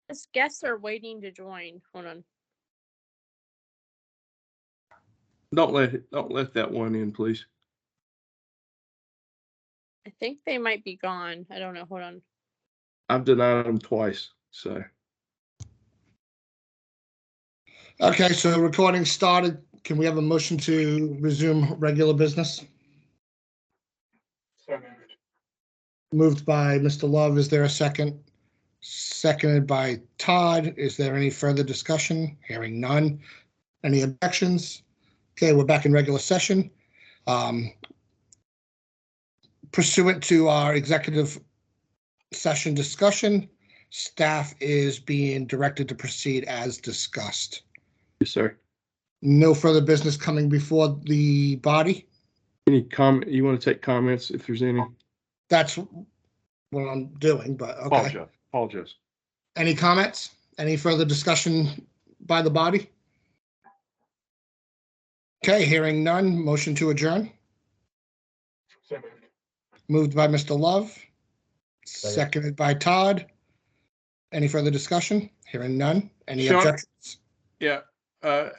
His guests are waiting to join. Hold on. Don't let that one in, please. I think they might be gone. I don't know. Hold on. I've denied them twice, so. Okay, so recording started. Can we have a motion to resume regular business? So moved. Moved by Mr. Love. Is there a second? Seconded by Todd. Is there any further discussion? Hearing none. Any objections? Okay, we're back in regular session. Pursuant to our executive session discussion, staff is being directed to proceed as discussed. Yes, sir. No further business coming before the body. Any comment? You want to take comments if there's any? That's what I'm doing, but okay. Apologize. Any comments? Any further discussion by the body? Okay, hearing none. Motion to adjourn. So moved. Moved by Mr. Love. Seconded by Todd. Any further discussion? Hearing none. Any Sean? objections? Yeah.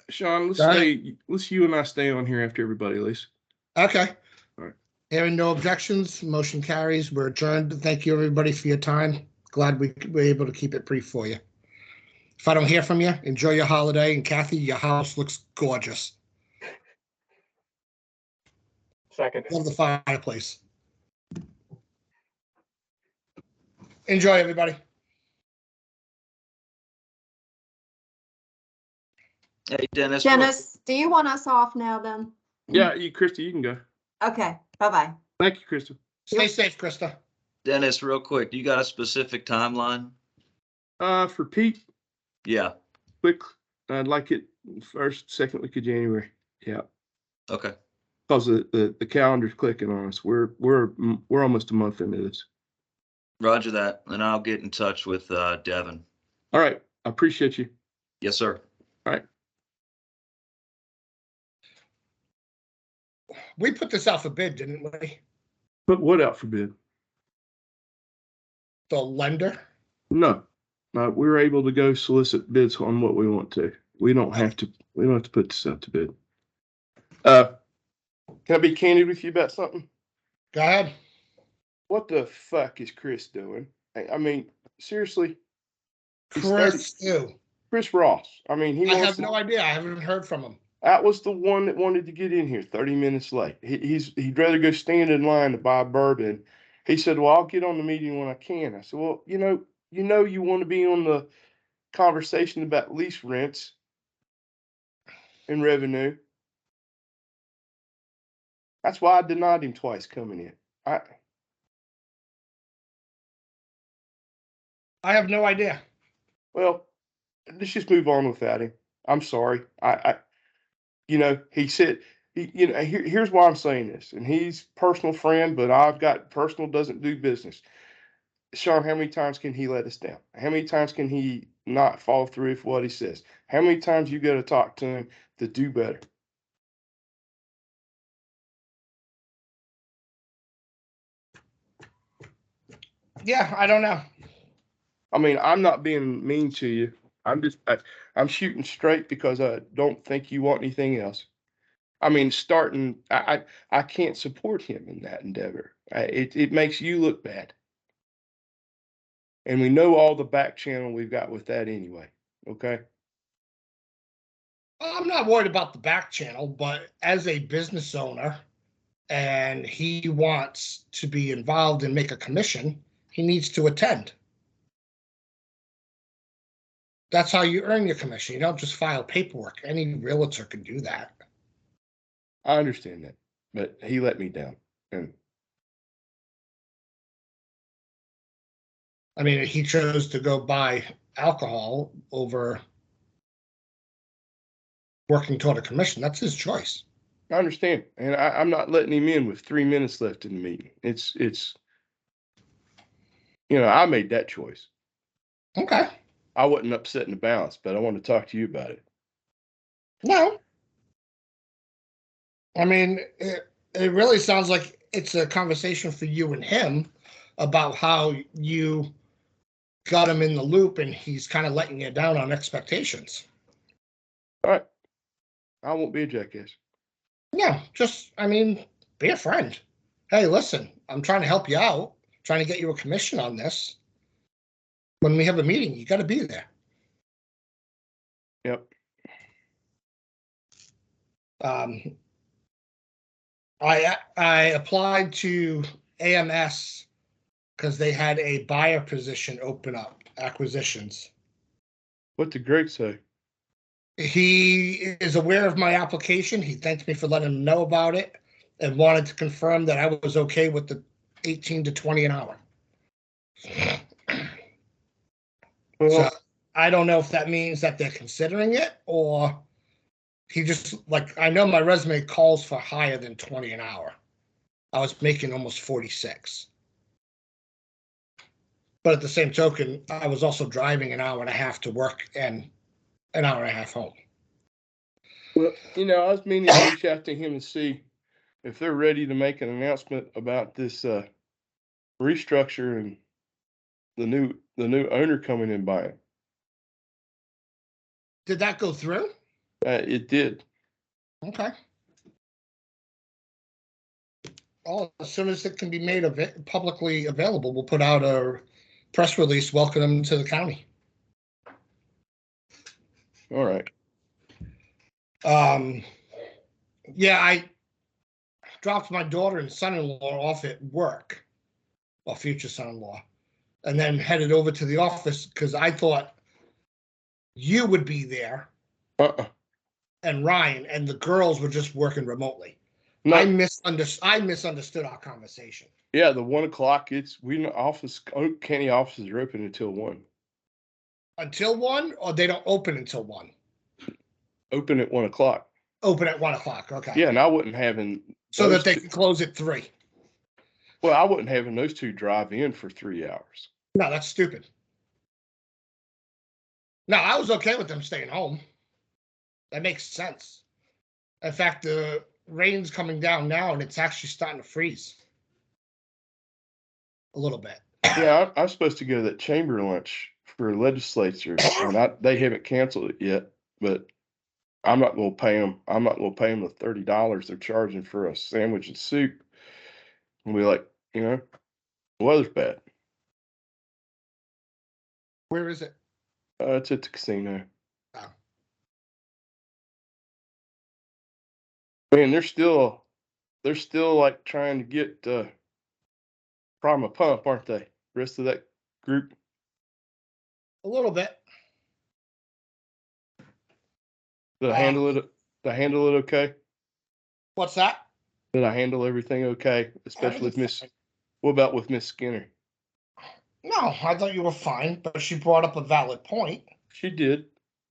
Sean, Go ahead. let's you and I stay on here after everybody leaves. Okay. All right. Hearing no objections, motion carries. We're adjourned. Thank you, everybody, for your time. Glad we were able to keep it brief for you. If I don't hear from you, enjoy your holiday. And Kathy, your house looks gorgeous. Second. Love the fireplace. Enjoy, everybody. Hey, Dennis. Dennis, do you want us off now then? Yeah, Krista, you can go. Okay, bye-bye. Thank you, Krista. Stay safe, Krista. Dennis, real quick, you got a specific timeline? For Pete, Yeah. quick, I'd like it first, second week of January. Yeah, Okay. because the calendar's clicking on us. We're almost a month into this. Roger that. And I'll get in touch with Devin. All right, I appreciate you. Yes, sir. All right. We put this out for bid, didn't we? Put what out for bid? The lender? No, we're able to go solicit bids on what we want to. We don't have to put this out to bid. Can I be candid with you about something? Go ahead. What the fuck is Chris doing? I mean, seriously. Chris, who? Chris Ross. I mean, I have no idea. I haven't heard from him. That was the one that wanted to get in here 30 minutes late. He'd rather go stand in line to buy bourbon. He said, well, I'll get on the meeting when I can. I said, well, you want to be on the conversation about lease rents and revenue. That's why I denied him twice coming in. I have no idea. Well, let's just move on without him. I'm sorry. He said, here's why I'm saying this, and he's personal friend, but I've got personal doesn't do business. Sean, how many times can he let us down? How many times can he not follow through with what he says? How many times you got to talk to him to do better? Yeah, I don't know. I mean, I'm not being mean to you. I'm shooting straight because I don't think you want anything else. I mean, I can't support him in that endeavor. It makes you look bad. And we know all the back channel we've got with that anyway. Okay. I'm not worried about the back channel, but as a business owner, and he wants to be involved and make a commission, he needs to attend. That's how you earn your commission. You don't just file paperwork. Any realtor can do that. I understand that, but he let me down. And I mean, he chose to go buy alcohol over working toward a commission. That's his choice. I understand. And I'm not letting him in with 3 minutes left in the meeting. It's I made that choice. Okay. I wasn't upsetting the balance, but I want to talk to you about it. No. I mean, it really sounds like it's a conversation for you and him about how you got him in the loop and he's kind of letting you down on expectations. All right. I won't be a jackass. Yeah, just, I mean, be a friend. Hey, listen, I'm trying to help you out, trying to get you a commission on this. When we have a meeting, you got to be there. Yep. I applied to AMS because they had a buyer position open up, acquisitions. What did Greg say? He is aware of my application. He thanked me for letting him know about it and wanted to confirm that I was okay with the 18 to 20 an hour. Well, So I don't know if that means that they're considering it or he just, like, I know my resume calls for higher than 20 an hour. I was making almost 46. But at the same token, I was also driving an hour and a half to work and an hour and a half home. well, I was meaning to reach out to him and see if they're ready to make an announcement about this restructure and the new owner coming in buying. Did that go through? It did. Okay. Oh, as soon as it can be made publicly available, we'll put out a press release welcoming them to the county. All right. Yeah, I dropped my daughter and son-in-law off at work, or future son-in-law, and then headed over to the office because I thought you would be there and Ryan, and the girls were just working remotely. No. I misunderstood our conversation. Yeah, the 1 o'clock. County offices are open until 1. Until 1, or they don't open until 1? Open at 1 o'clock. Open at 1 o'clock. Okay. Yeah, and I wasn't having So those that they two- can close at 3. Well, I wasn't having those two drive in for 3 hours. No, that's stupid. No, I was okay with them staying home. That makes sense. In fact, the rain's coming down now and it's actually starting to freeze. A little bit. Yeah, I'm supposed to go to that chamber lunch for legislature, and they haven't canceled it yet. But I'm not going to pay them. I'm not going to pay them the $30 they're charging for a sandwich and soup. And we're like, the weather's bad. Where is it? It's at the casino. Oh. Man, they're still like trying to get Prima Pump, aren't they? Rest of that group. A little bit. Did I handle it? Did I handle it okay? What's that? Did I handle everything okay? Especially with Everything's Miss. What about with Miss Skinner? No, I thought you were fine, but she brought up a valid point. She did.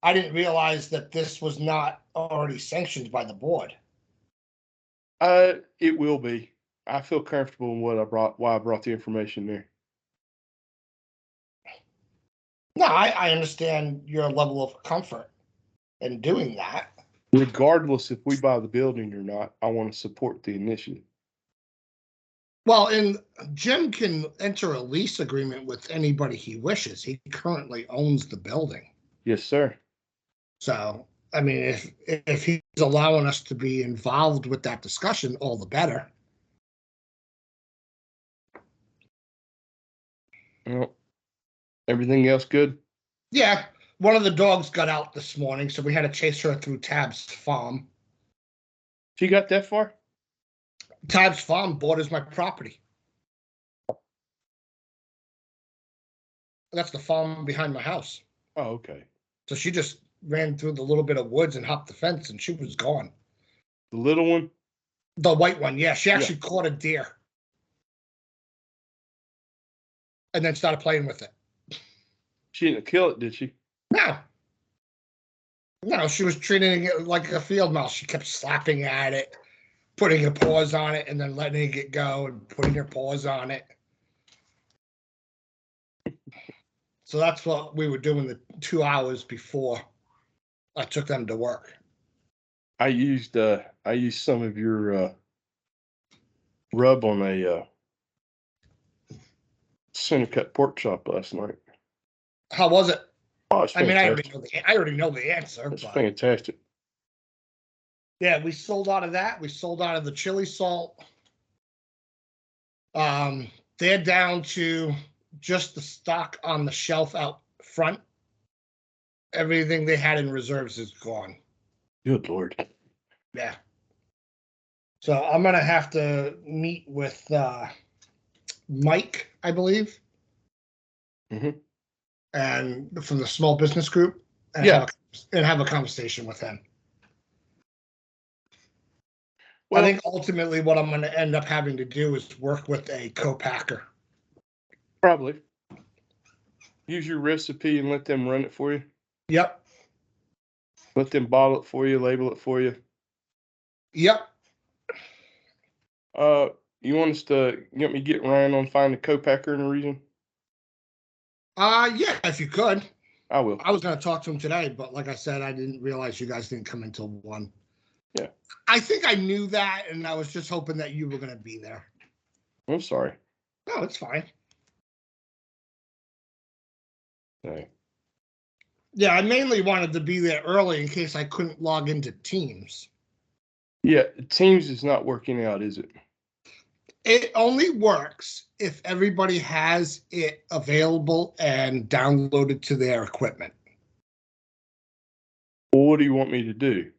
I didn't realize that this was not already sanctioned by the board. It will be. I feel comfortable in why I brought the information there. No, I understand your level of comfort in doing that. Regardless if we buy the building or not, I want to support the initiative. Well, and Jim can enter a lease agreement with anybody he wishes. He currently owns the building. Yes, sir. So, I mean, if he's allowing us to be involved with that discussion, all the better. Well, everything else good? Yeah, one of the dogs got out this morning, so we had to chase her through Tab's farm. She got that far? Tab's farm borders my property. That's the farm behind my house. Oh, okay. So she just ran through the little bit of woods and hopped the fence, and she was gone. The little one? The white one, yeah. She actually caught a deer. And then started playing with it. She didn't kill it, did she? No. No, she was treating it like a field mouse. She kept slapping at it, putting her paws on it, and then letting it go and putting her paws on it. So that's what we were doing the 2 hours before I took them to work. I used some of your rub on a center cut pork chop last night. How was it? Oh, it's I mean, fantastic. I already know the answer, It's but fantastic. yeah, we sold out of that. We sold out of the chili salt. They're down to just the stock on the shelf out front. Everything they had in reserves is gone. Good Lord. Yeah. So I'm gonna have to meet with Mike, I believe, Mhm. and from the small business group, and Yeah. have a conversation with him. I Well, think ultimately what I'm going to end up having to do is work with a co-packer. probably use your recipe and let them run it for you. Yep. Let them bottle it for you, label it for you. Yep. Uh, you want me to get Ryan on find a co-packer in a region? Yeah, if you could. I will. I was going to talk to him today, but like I said, I didn't realize you guys didn't come until 1. Yeah. I think I knew that, and I was just hoping that you were going to be there. I'm sorry. No, it's fine. Okay. Yeah, I mainly wanted to be there early in case I couldn't log into Teams. Yeah, Teams is not working out, is it? It only works if everybody has it available and downloaded to their equipment. Well, what do you want me to do?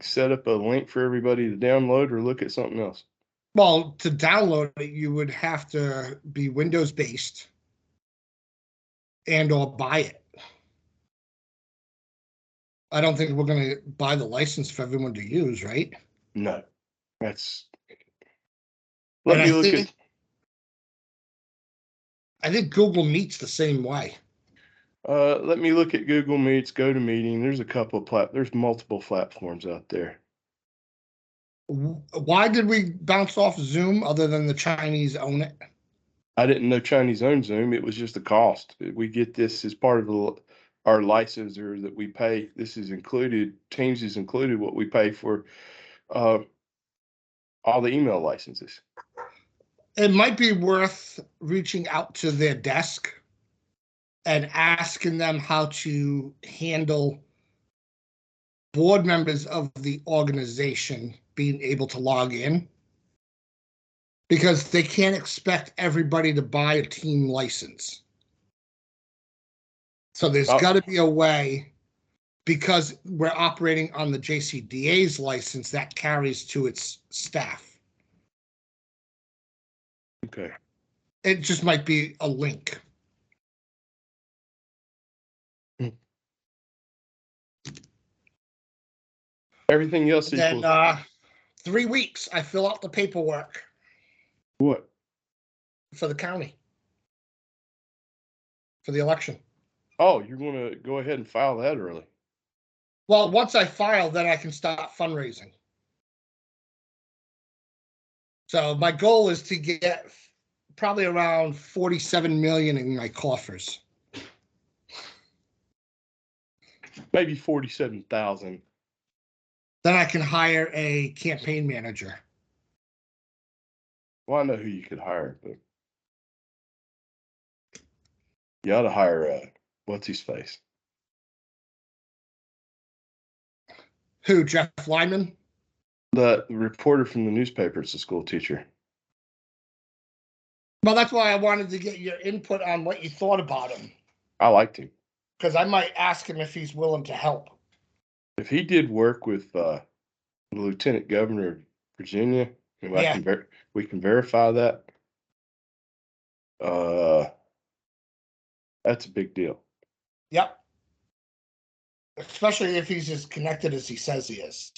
Set up a link for everybody to download or look at something else? Well, to download it, you would have to be Windows based and or buy it. I don't think we're going to buy the license for everyone to use, right? No. That's And let me look at I think Google Meet's the same way. let me look at Google Meets, GoToMeeting. There's a couple of there's multiple platforms out there. Why did we bounce off Zoom other than the Chinese own it? I didn't know Chinese owned Zoom. It was just a cost. We get this as part of our licensor that we pay. This is included. Teams is included what we pay for uh, all the email licenses. It might be worth reaching out to their desk and asking them how to handle board members of the organization being able to log in, because they can't expect everybody to buy a team license. So there's Oh, got to be a way, because we're operating on the JCDA's license that carries to its staff. okay. It just might be a link. Everything else Then equals 3 weeks, I fill out the paperwork what? for the county for the election. Oh, you're going to go ahead and file that early. Well, once I file, then I can start fundraising. So my goal is to get probably around 47 million in my coffers. Maybe 47,000. Then I can hire a campaign manager. Well, I know who you could hire, but you ought to hire what's his face? Who, Jeff Lyman? The reporter from the newspaper is a school teacher. Well, that's why I wanted to get your input on what you thought about him, I liked him. because I might ask him if he's willing to help. If he did work with the Lieutenant Governor of Virginia, and Yeah. we can verify that. That's a big deal. Yep. Especially if he's as connected as he says he is.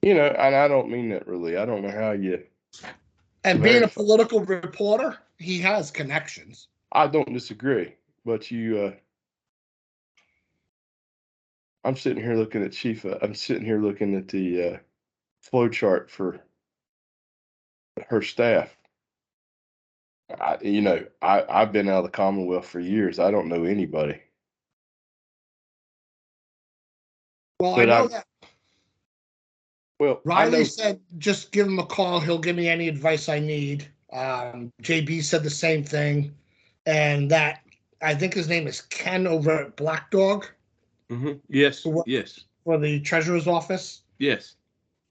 You know, and I don't mean that really. I don't know how you. And being a verify. political reporter, he has connections. I don't disagree, but I'm sitting here looking at I'm sitting here looking at the flow chart for her staff. I've been out of the Commonwealth for years. I don't know anybody. Well, But I know that I Riley know. said just give him a call. He'll give me any advice I need. JB said the same thing. And that I think his name is Ken over at Black Dog Yes, What- yes, for the treasurer's office. yes.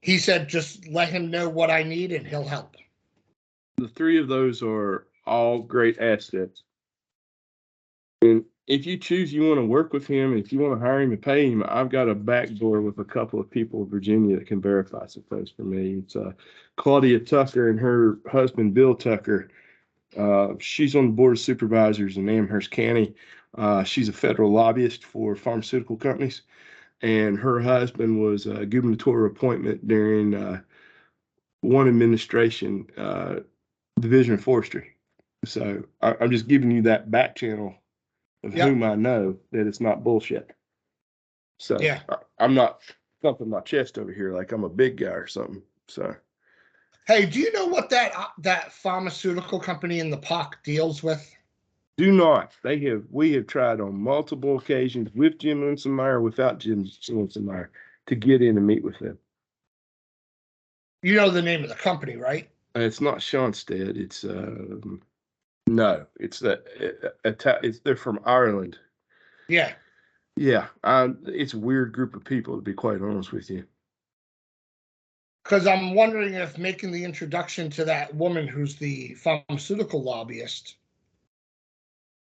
He said, just let him know what I need and he'll help. The three of those are all great assets. And if you choose you want to work with him, if you want to hire him and pay him, I've got a back door with a couple of people in Virginia that can verify some things for me. It's Claudia Tucker and her husband, Bill Tucker. She's on the board of supervisors in Amherst County. She's a federal lobbyist for pharmaceutical companies. And her husband was a gubernatorial appointment during one administration, Division of Forestry. So I'm just giving you that back channel of Yep. whom I know that it's not bullshit. So Yeah. I'm not thumping my chest over here like I'm a big guy or something. So Hey, do you know what that pharmaceutical company in the park deals with? do not. We have tried on multiple occasions with Jim Linsenmeyer, without Jim Linsenmeyer, to get in and meet with them. You know the name of the company, right? It's not Schonstedt. It's no, it's they're from Ireland. Yeah. Yeah, it's a weird group of people, to be quite honest with you. Because I'm wondering if making the introduction to that woman who's the pharmaceutical lobbyist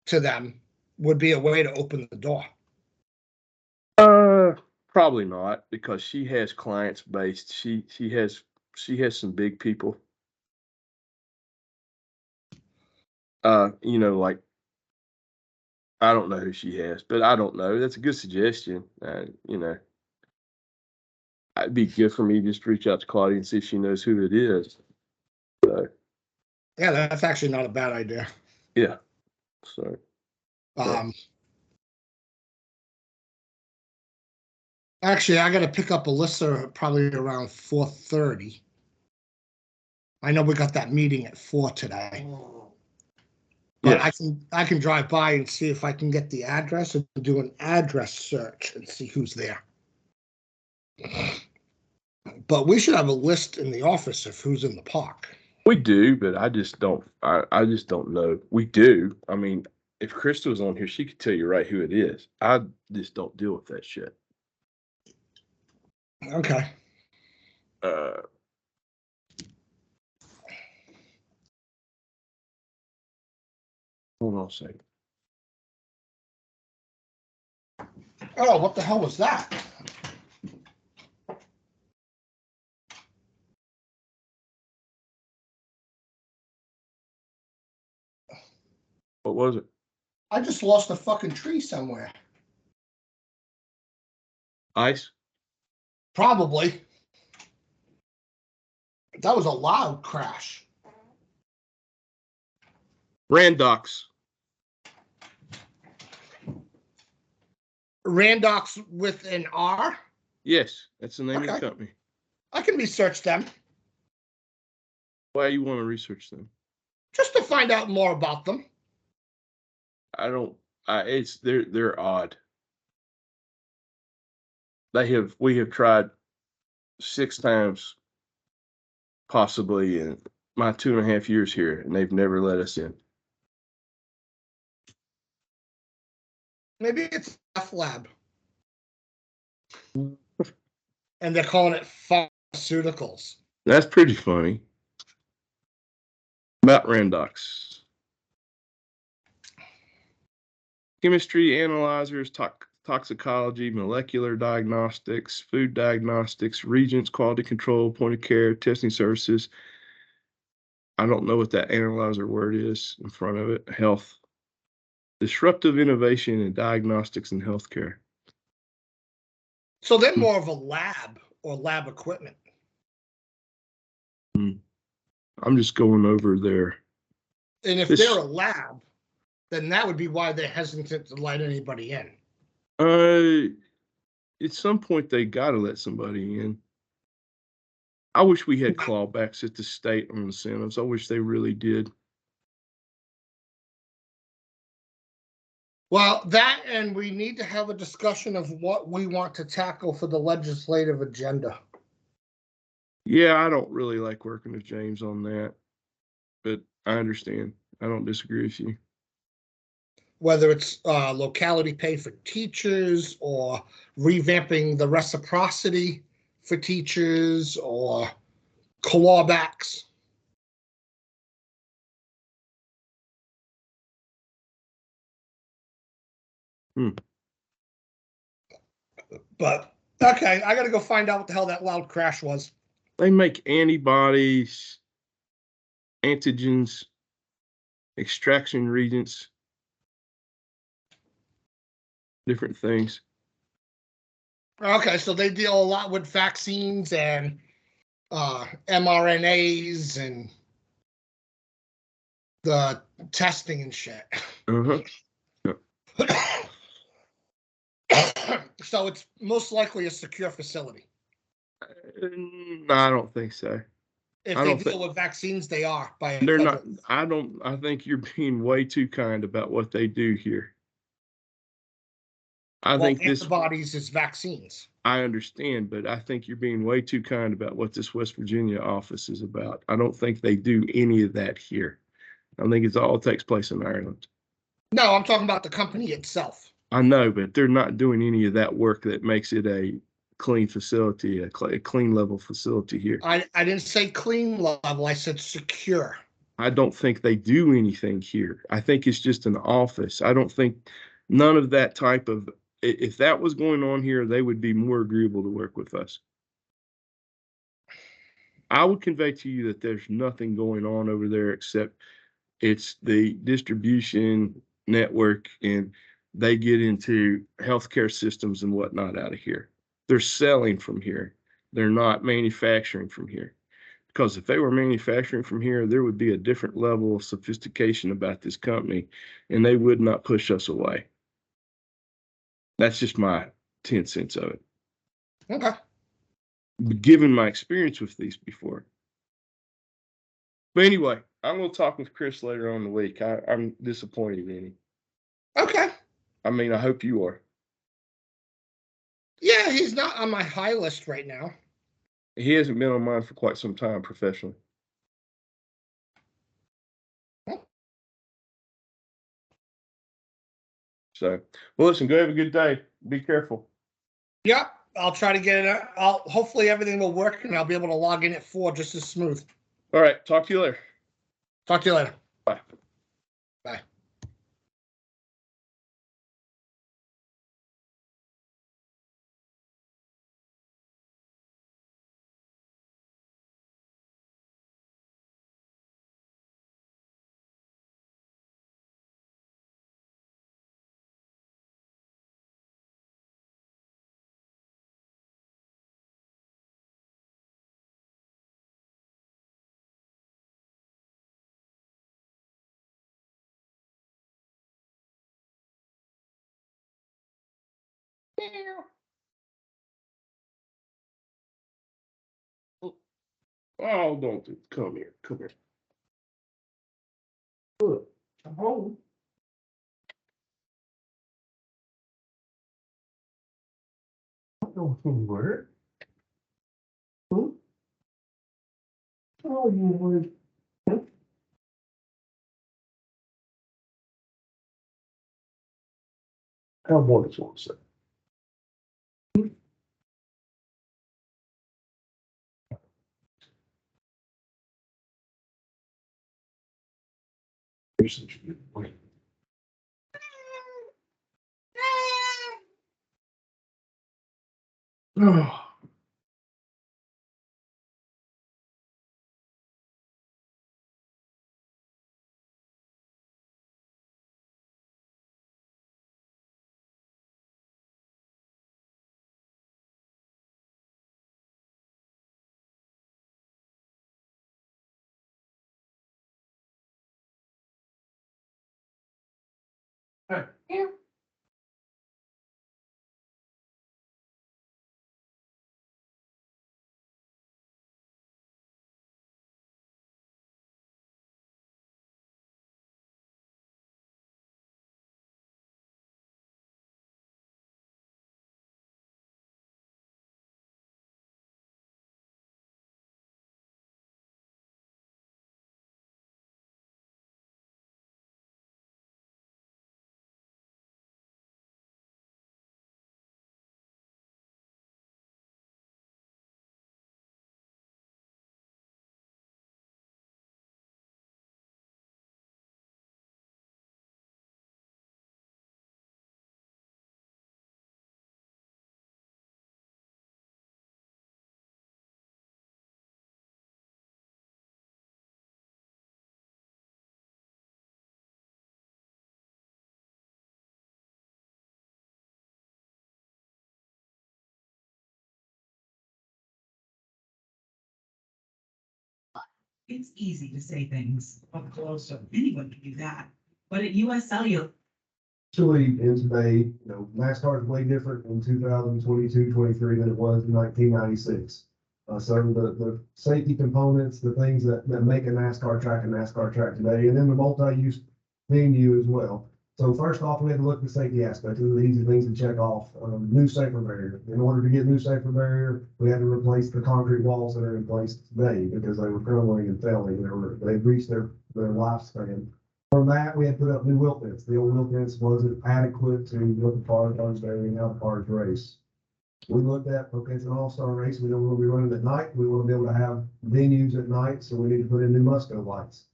to them would be a way to open the door. Probably not, because she has clients based. She has some big people. Like I don't know who she has, but I don't know. That's a good suggestion. It'd be good for me just to reach out to Claudia and see if she knows who it is. So Yeah, that's actually not a bad idea. yeah. So Actually, I got to pick up Alyssa probably around 4:30. I know we got that meeting at 4 today, but yes. I can drive by and see if I can get the address and do an address search and see who's there. But we should have a list in the office of who's in the park. We do, but I just don't. I just don't know. We do. I mean, if Crystal was on here, she could tell you right who it is. I just don't deal with that shit. Okay. Hold on a second. Oh, what the hell was that? What was it? I just lost a fucking tree somewhere. Ice? Probably. That was a loud crash. Randox. Randox with an R? Yes, that's the name of Okay. the company. I can research them Why you want to research them? just to find out more about them. I don't. They're odd. We have tried 6 times, possibly in my 2.5 years here, and they've never let us in. Maybe it's F Lab. And they're calling it pharmaceuticals. That's pretty funny. About Randox. Chemistry, analyzers, toxicology, molecular diagnostics, food diagnostics, regions, quality control, point of care, testing services. I don't know what that analyzer word is in front of it. Health. Disruptive innovation in diagnostics and healthcare. So they're more of a lab or lab equipment. I'm just going over there. And if they're a lab, then that would be why they're hesitant to let anybody in. At some point they got to let somebody in. I wish we had clawbacks at the state on incentives. I wish they really did. Well, that and we need to have a discussion of what we want to tackle for the legislative agenda. Yeah, I don't really like working with James on that, but I understand. I don't disagree with you. whether it's locality pay for teachers or revamping the reciprocity for teachers or clawbacks. Hmm. But okay, I got to go find out what the hell that loud crash was. They make antibodies, antigens, extraction reagents, different things. Okay, so they deal a lot with vaccines and mRNAs and the testing and shit. Uh-huh. So it's most likely a secure facility. No, I don't think so. If I they don't deal think with vaccines, they are by a they're federal. not. I think you're being way too kind about what they do here. I Well, think this, antibodies is vaccines. I understand, but I think you're being way too kind about what this West Virginia office is about. I don't think they do any of that here. I think it all takes place in Ireland. No, I'm talking about the company itself. I know, but they're not doing any of that work that makes it a clean facility, a clean level facility here. I didn't say clean level, I said secure. I don't think they do anything here. I think it's just an office. I don't think none of that type of, if that was going on here, they would be more agreeable to work with us. I would convey to you that there's nothing going on over there except it's the distribution network and they get into healthcare systems and whatnot out of here. They're selling from here. They're not manufacturing from here. Because if they were manufacturing from here, there would be a different level of sophistication about this company and they would not push us away. That's just my 10 cents of it. Okay. Given my experience with these before. But anyway, I'm going to talk with Chris later on in the week. I'm disappointed in him. Okay. I mean, I hope you are. Yeah, he's not on my high list right now. He hasn't been on mine for quite some time professionally. So, well, listen, go have a good day. Be careful. Yep. I'll try to get it. Hopefully everything will work and I'll be able to log in at 4 just as smooth. All right. Talk to you later. Talk to you later. Bye. Bye. Oh, don't do. Come here. Come here. Look, I'm home. I'm not going anywhere. Huh? Oh, you would. How wonderful is that? You're such a good boy. Oh. Hey. it's easy to say things up close, so anyone can do that. But at US Cellular, Actually, in today, NASCAR is way different in 2022, 23 than it was in 1996. So the safety components, the things that make a NASCAR track today, and then the multi-use venue as well. So first off, we had to look at the safety aspect. These are the easy things to check off. New safer barrier. In order to get new safer barrier, we had to replace the concrete walls that are in place today because they were crumbling and failing. They've reached their lifespan. From that, we had put up new wheel fence. The old wheel fence wasn't adequate to what the cars are doing, how the cars race. We looked at, okay, it's an all-star race. We don't want to be running at night. We want to be able to have venues at night, so we need to put in new Musco lights.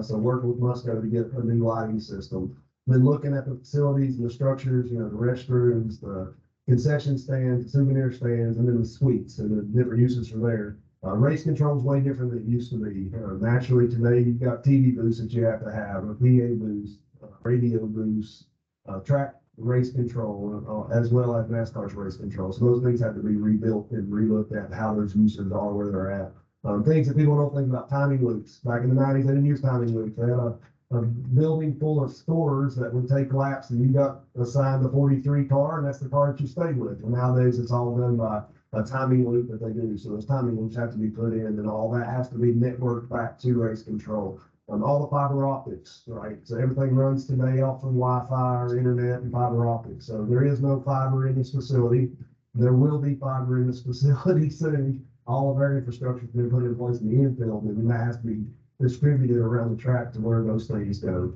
So working with Musco to get a new lighting system. Then looking at the facilities and the structures, the restrooms, the concession stands, the souvenir stands, and then the suites and the different uses for there. Race control is way different than it used to be. Naturally, today you've got TV booths that you have to have, a PA booth, radio booths, track race control, as well as NASCAR's race control. So those things have to be rebuilt and relooked at how those uses are, where they're at. Things that people don't think about, timing loops. Back in the 90s, they didn't use timing loops. They had a building full of stores that would take laps, and you got assigned the 43 car, and that's the car that you stayed with. And nowadays, it's all done by a timing loop that they do. So those timing loops have to be put in, and all that has to be networked back to race control. All the fiber optics, right? So everything runs today off of Wi-Fi or internet and fiber optics. So there is no fiber in this facility. There will be fiber in this facility soon. All of our infrastructure has been put in place in the infield, and that has to be distributed around the track to where those things go.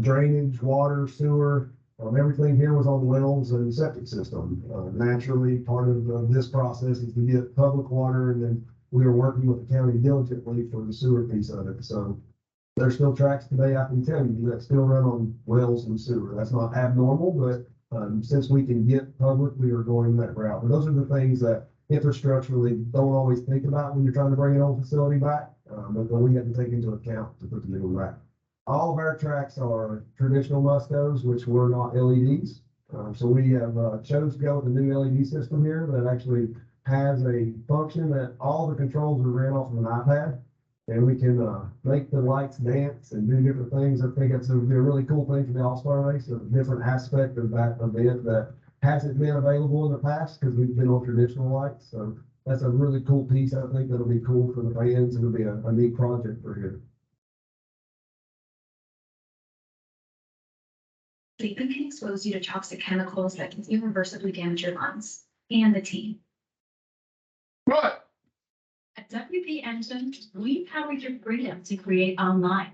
Drainage, water, sewer, everything here was on wells and septic system. Naturally, part of this process is to get public water, and then we are working with the county diligently for the sewer piece of it. So there's still tracks today, I can tell you, that still run on wells and sewer. That's not abnormal, but since we can get public, we are going that route. But those are the things that infrastructurally don't always think about when you're trying to bring an old facility back, but we have to take into account to put the new one back. All of our tracks are traditional Muscos, which were not LEDs. So we have chose to go with a new LED system here that actually has a function that all the controls are ran off of an iPad, and we can make the lights dance and do different things. I think it's a really cool thing for the All-Star race, a different aspect of that event that hasn't been available in the past because we've been on traditional lights. So that's a really cool piece. I think that'll be cool for the fans. It'll be a neat project for here. Sleeping can expose you to toxic chemicals that can irreversibly damage your lungs and the team. Right. At WP Engine, we power your freedom to create online.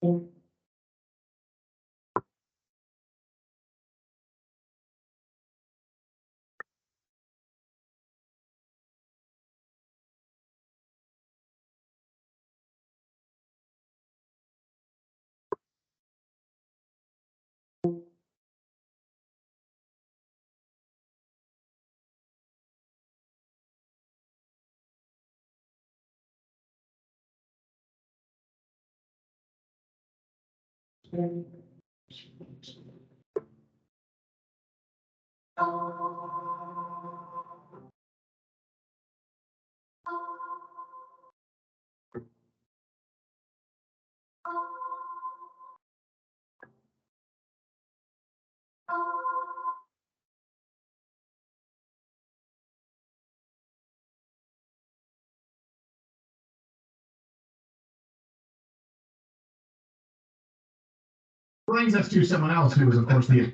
Well, Brings us to someone else who was, of course, the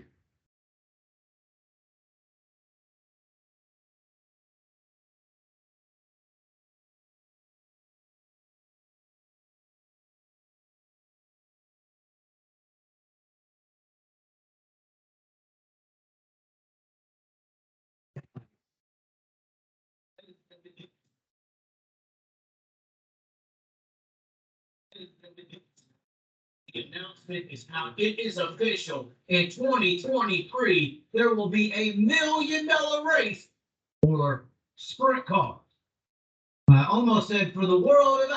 The announcement is out. It is official. In 2023, there will be $1 million race for sprint cars. I almost said for the world of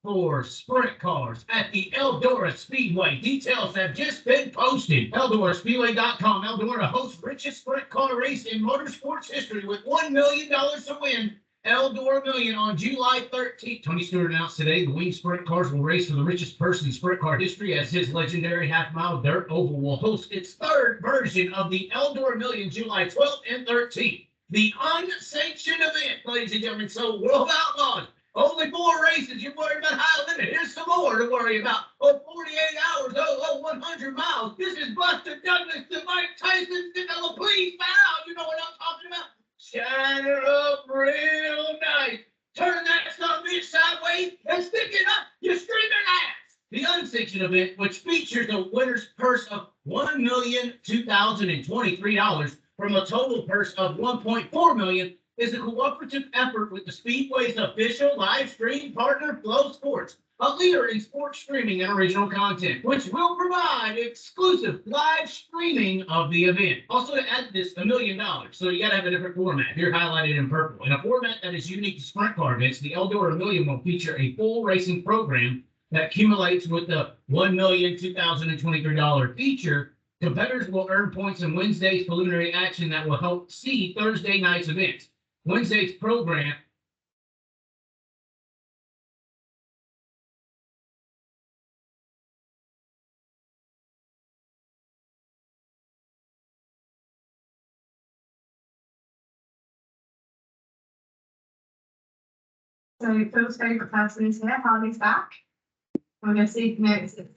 for sprint cars at the Eldora Speedway. Details have just been posted. EldoraSpeedway.com. Eldora hosts richest sprint car race in motorsports history with $1 million to win. Eldora Million on July 13th. Tony Stewart announced today the Wing Sprint Cars will race for the richest person in sprint car history as his legendary half-mile dirt oval will host its third version of the Eldora Million July 12th and 13th. The unsanctioned event, ladies and gentlemen. So World Outlaws, only 4 races. You're worried about high limit. Here's some more to worry about. 48 hours, 100 miles. This is Buster Douglas to Mike Tyson. Please bow. You know what I'm talking about. Shine her up real nice. Turn that son of a bitch sideways and stick it up. You screaming ass. The unsanctioned event, which features a winner's purse of $1,002,023 from a total purse of $1.4 million, is a cooperative effort with the Speedway's official live stream partner, Flow Sports, a leader in sports streaming and original content, which will provide exclusive live streaming of the event. Also, to add this, $1 million. So you got to have a different format. Here highlighted in purple. In a format that is unique to sprint car events, the Eldora Million will feature a full racing program that accumulates with the $1,002,023 feature. Competitors will earn points in Wednesday's preliminary action that will help seed Thursday night's events. Wednesday's program So Phil's favorite person is here, Harvey's back. We're gonna see if he notices.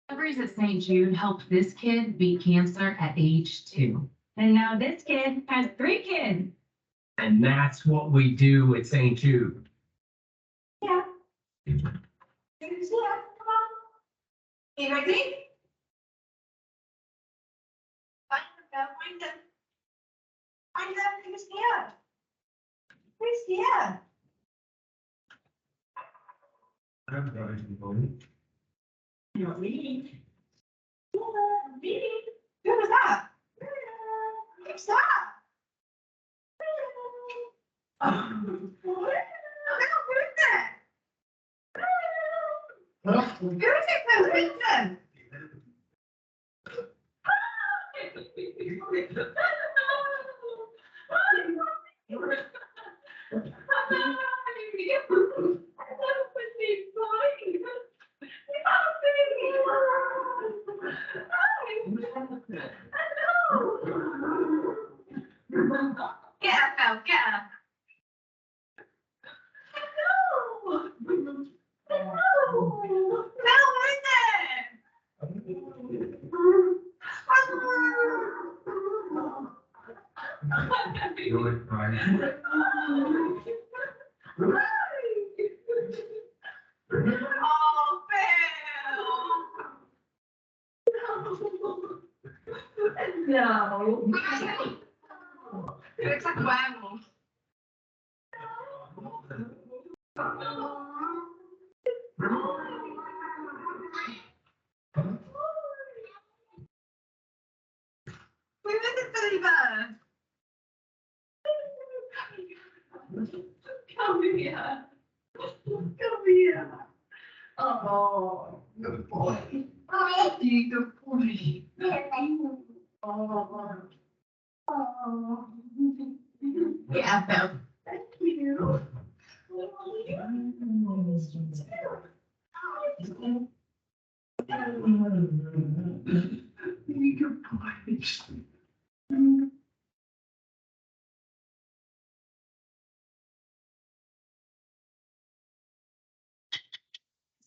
Discoveries at St. Jude helped this kid beat cancer at age 2. And now this kid has 3 kids. And that's what we do at St. Jude. Yeah. Who's here? Come on. You ready? Find them. Find them. Who's here? Who's here? You're me. Me. Who was that? Who's that? Who is that? Who is it? Get up, Phil, get up. No. It looks like a werewolf.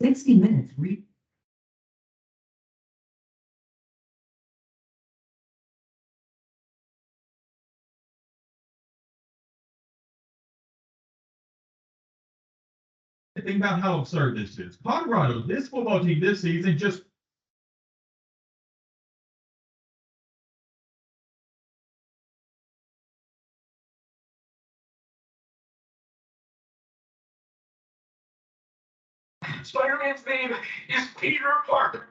60 minutes. Think about how absurd this is. Colorado, this football team this season just Spider-Man's name is Peter Parker.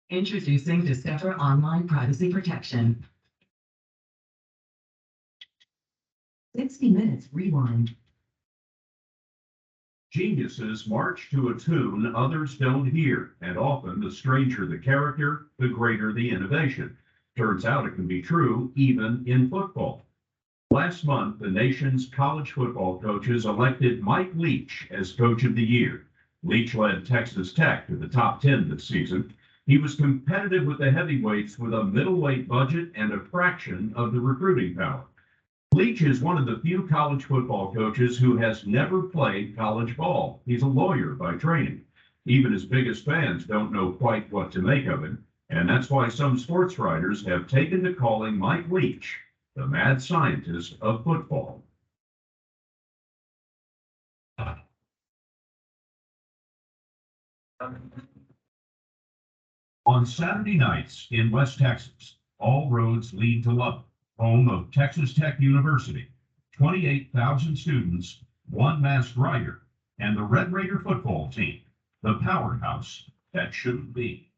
Introducing Discover Online Privacy Protection. 60 minutes rewind. Geniuses march to a tune others don't hear, and often the stranger the character, the greater the innovation. Turns out it can be true even in football. Last month, the nation's college football coaches elected Mike Leach as Coach of the Year. Leach led Texas Tech to the top 10 this season. He was competitive with the heavyweights with a middleweight budget and a fraction of the recruiting power. Leach is one of the few college football coaches who has never played college ball. He's a lawyer by training. Even his biggest fans don't know quite what to make of it, and that's why some sports writers have taken to calling Mike Leach the mad scientist of football. On Saturday nights in West Texas, all roads lead to Lubbock, home of Texas Tech University, 28,000 students, one masked rider, and the Red Raider football team, the powerhouse that shouldn't be.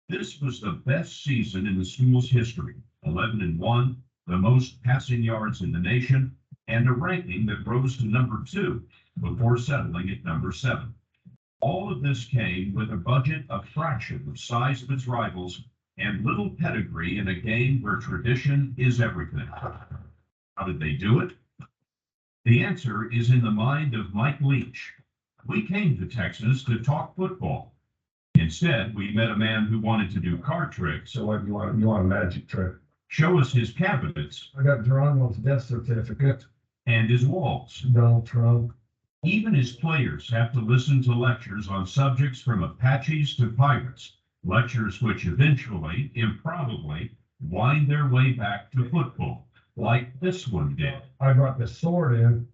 This was the best season in the school's history, 11-1, the most passing yards in the nation, and a ranking that rose to number 2 before settling at number 7. All of this came with a budget a fraction of size of its rivals and little pedigree in a game where tradition is everything. How did they do it? The answer is in the mind of Mike Leach. We came to Texas to talk football. Instead, we met a man who wanted to do card tricks. So what, you want a magic trick? Show us his cabinets I got Geronimo's death certificate. and his walls. Donald Trump. Even his players have to listen to lectures on subjects from Apaches to pirates, lectures which eventually, improbably, wind their way back to football, like this one did. I brought this sword in,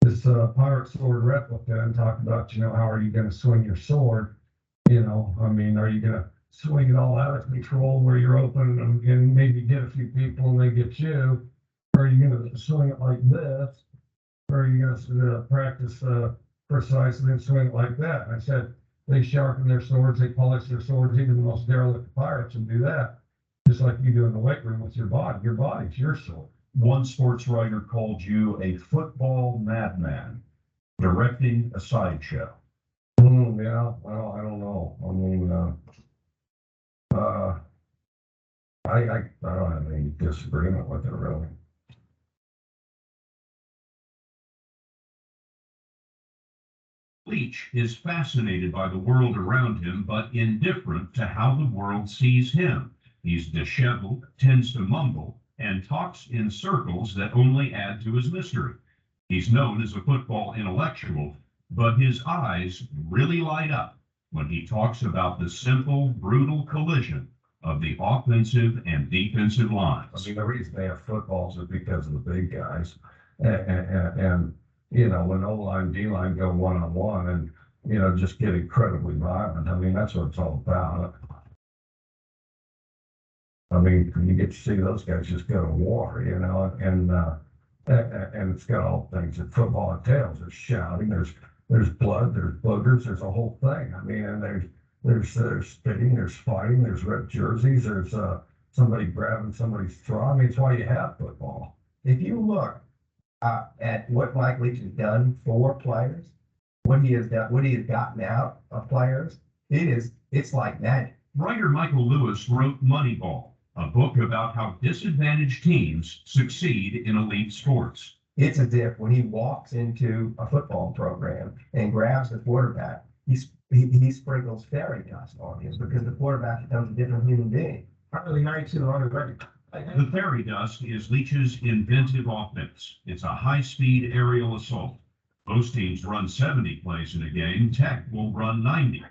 this pirate sword replica, and talked about, how are you going to swing your sword? Are you going to swing it all out of control where you're open and maybe get a few people and they get you? Or are you going to swing it like this? Or are you going to practice precisely and swing it like that? And I said, they sharpen their swords, they polish their swords, even the most derelict pirates will do that. Just like you do in the weight room with your body. Your body's your sword. One sports writer called you a football madman, directing a sideshow. Yeah, well, I don't know. I don't have any disagreement with it, really. Leach is fascinated by the world around him, but indifferent to how the world sees him. He's disheveled, tends to mumble, and talks in circles that only add to his mystery. He's known as a football intellectual, but his eyes really light up when he talks about the simple, brutal collision of the offensive and defensive lines. The reason they have footballs is because of the big guys. And when O-line, D-line go one-on-one and, just get incredibly violent. That's what it's all about. You get to see those guys just go to war, and it's got all things that football entails. There's shouting, there's blood, there's boogers, there's a whole thing. And there's spitting, there's fighting, there's red jerseys, there's somebody grabbing somebody's throat. It's why you have football. If you look at what Mike Leach has done for players, what he has gotten out of players, it's like magic. Writer Michael Lewis wrote Moneyball, a book about how disadvantaged teams succeed in elite sports. It's as if when he walks into a football program and grabs the quarterback, he sprinkles fairy dust on him because the quarterback becomes a different human being. Probably 9200. The fairy dust is Leach's inventive offense. It's a high-speed aerial assault. Most teams run 70 plays in a game. Tech will run 90.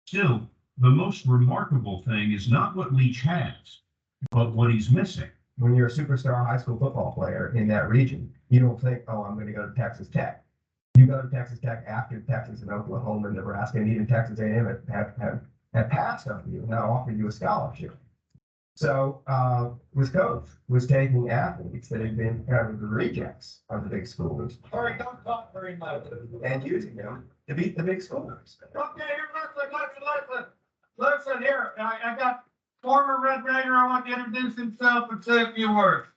Still, the most remarkable thing is not what Leach has, but what he's missing. When you're a superstar high school football player in that region, you don't think, oh, I'm going to go to Texas Tech. You go to Texas Tech after Texas and Oklahoma and Nebraska and even Texas A&M have passed on you and now offered you a scholarship. So Wisconsin was taking athletes that had been kind of the rejects of the big schools. All right, don't talk very much. And using them to beat the big schools. Okay, here, listen here. I got former Red Raider. I want to introduce himself and say a few words.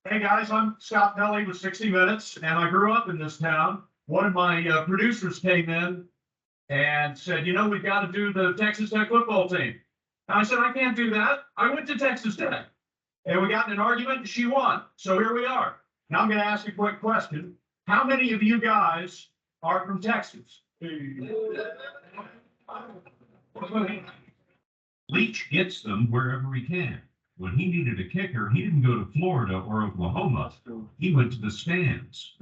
Hey guys, I'm Scott Pelley with 60 Minutes, and I grew up in this town. One of my producers came in and said, you know, we've got to do the Texas Tech football team. And I said, I can't do that. I went to Texas Tech, and we got in an argument, and she won. So here we are. Now I'm going to ask you a quick question. How many of you guys are from Texas? Leach gets them wherever he can. When he needed a kicker, he didn't go to Florida or Oklahoma. He went to the stands.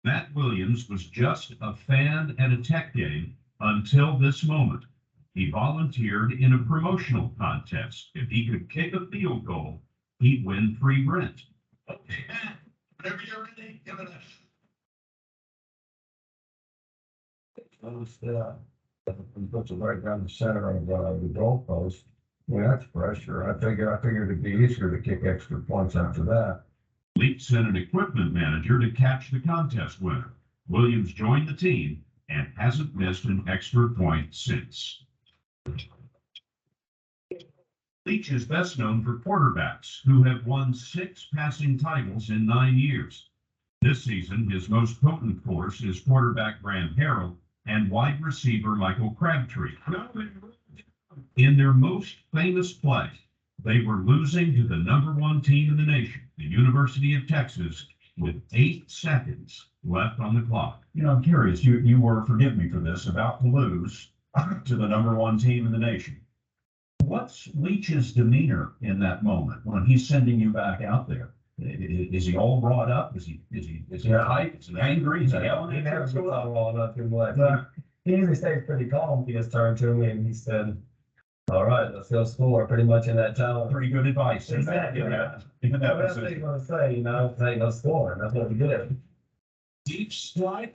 Matt Williams was just a fan at a Tech game until this moment. He volunteered in a promotional contest. If he could kick a field goal, he'd win free rent. Okay, Matt, whenever you're ready, give it Puts it right down the center of the goalpost. Yeah, that's pressure. I figured it'd be easier to kick extra points after that. Leach sent an equipment manager to catch the contest winner. Williams joined the team and hasn't missed an extra point since. Leach is best known for quarterbacks who have won 6 passing titles in 9 years. This season, his most potent force is quarterback Graham Harrell and wide receiver Michael Crabtree. In their most famous play, they were losing to the #1 team in the nation, the University of Texas, with 8 seconds left on the clock. You know, I'm curious, you were, forgive me for this, about to lose to the *1 team in the nation. What's Leach's demeanor in that moment when he's sending you back out there? Is he all wrought up? Is he tight? Is he angry? Is he yelling? He never gets all wrought up too much. He usually stays pretty calm. He just turned to me and he said, all right, let's go score, pretty much in that tone. Pretty good advice. Exactly. Yeah. That's what he's going to say, you know, say no score. That's what we did. Deep strike.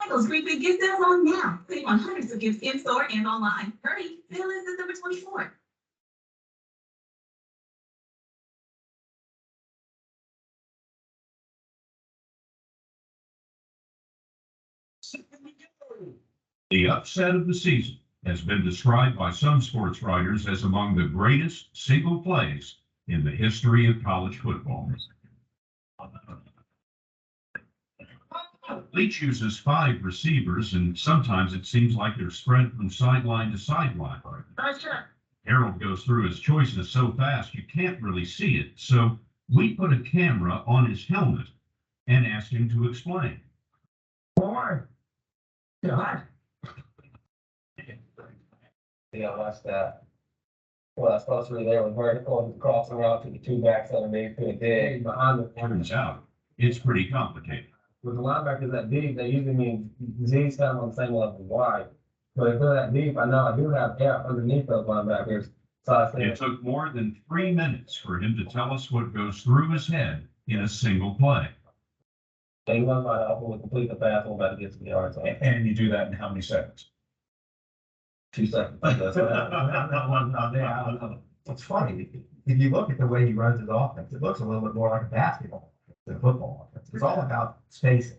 Those great big gift sales on now. Save on hundreds of gifts in store and online. Hurry, sale is December 24th. The upset of the season has been described by some sports writers as among the greatest single plays in the history of college football. Leach uses 5 receivers, and sometimes it seems like they're spread from sideline to sideline. Harold goes through his choices so fast you can't really see it, so we put a camera on his helmet and asked him to explain. Why? Yeah, watch that. Well, I suppose really there was vertical crossing out to the 2 backs underneath to the dig behind the. Turns out it's pretty complicated. With the linebackers that deep, they usually mean Z's kind of on the same level as Y. But if they're that deep, I know I do have gap underneath those linebackers. So I think It took more than 3 minutes for him to tell us what goes through his head in a single play. they run by the upper with complete the pass, we're about to get to the yard zone. And you do that in how many seconds? 2 seconds. That's what I don't know. It's funny, if you look at the way he runs his offense, it looks a little bit more like a basketball than a football offense. It's all about spacing.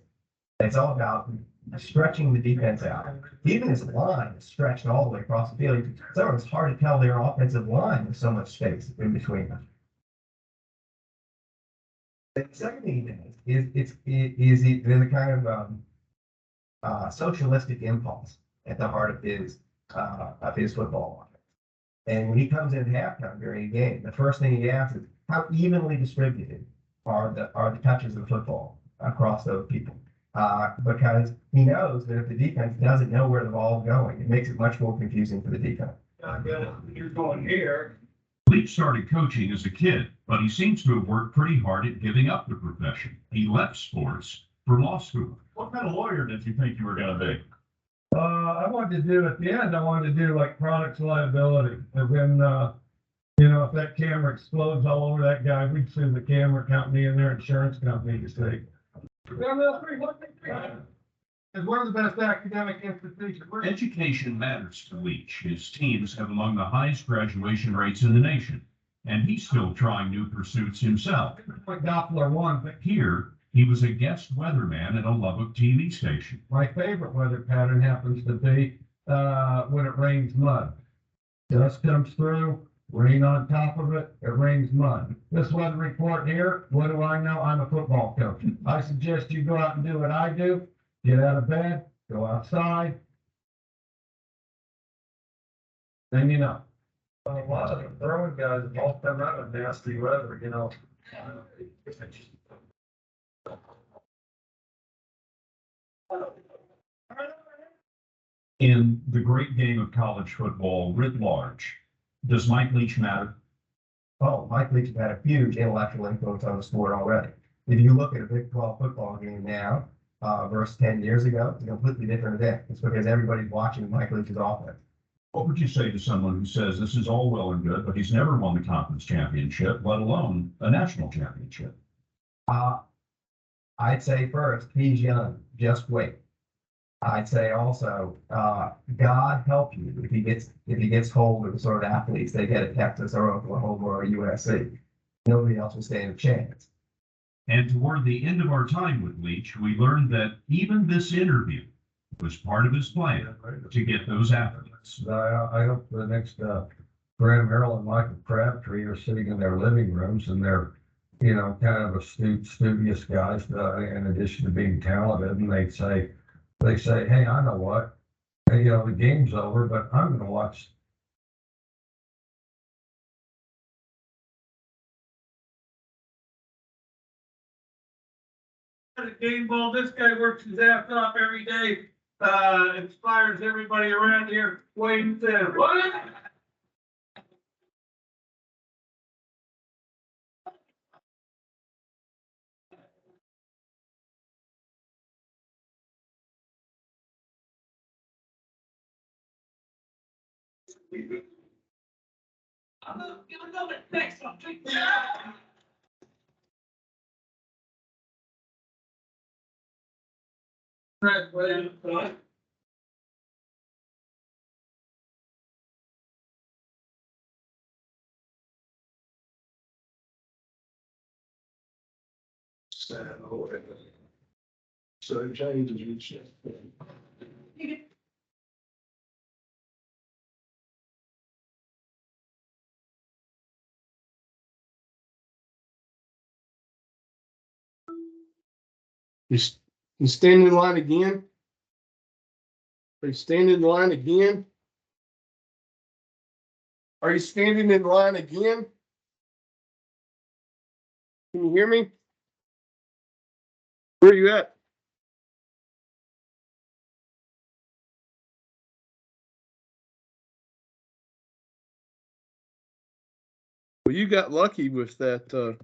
It's all about stretching the defense out. Even his line is stretched all the way across the field. So it's hard to tell their offensive line with so much space in between them. The second thing he does is there's a kind of socialistic impulse at the heart of his football offense. And when he comes in at halftime during a game, the first thing he asks is how evenly distributed are the touches of football across those people. Because he knows that if the defense doesn't know where the ball is going, it makes it much more confusing for the defense. You're going here. Leach started coaching as a kid, but he seems to have worked pretty hard at giving up the profession. He left sports for law school. What kind of lawyer did you think you were going to be? I wanted to do at the end, I wanted to do like products liability. And then, you know, if that camera explodes all over that guy, we'd sue the camera company and their insurance company, you see. Is one of the best academic institutions. Education matters to Leach. His teams have among the highest graduation rates in the nation, and he's still trying new pursuits himself. Like Doppler one, but Here, he was a guest weatherman at a Lubbock TV station. my favorite weather pattern happens to be, when it rains mud. Dust comes through, rain on top of it, it rains mud. This weather report here, what do I know? I'm a football coach. I suggest you go out and do what I do. Get out of bed, go outside. Then you know. A lot of the throwing guys all come out of nasty weather, you know. In the great game of college football writ large, does Mike Leach matter? Oh, Mike Leach has had a huge intellectual influence on the sport already. If you look at a Big 12 football game now, versus 10 years ago, it's a completely different event. It's because everybody's watching Mike Leach's offense. What would you say to someone who says this is all well and good, but he's never won the conference championship, let alone a national championship? I'd say first, he's young, just wait. I'd say also, God help you if he gets hold of the sort of athletes they get at Texas or Oklahoma or USC. Nobody else will stand a chance. And toward the end of our time with Leach, we learned that even this interview was part of his plan to get those athletes. I hope the next, Graham Harrell and Michael Crabtree are sitting in their living rooms and they're, you know, kind of astute, studious guys, in addition to being talented, and they say, hey, I know what, hey, you know, the game's over, but I'm gonna watch. Game ball, this guy works his ass off every day, inspires everybody around here, Wayne said, what? I'm gonna go to the next one. So it changes each shift. You stand in line again? Are you standing in line again? Are you standing in line again? Can you hear me? Where are you at? Well, you got lucky with that,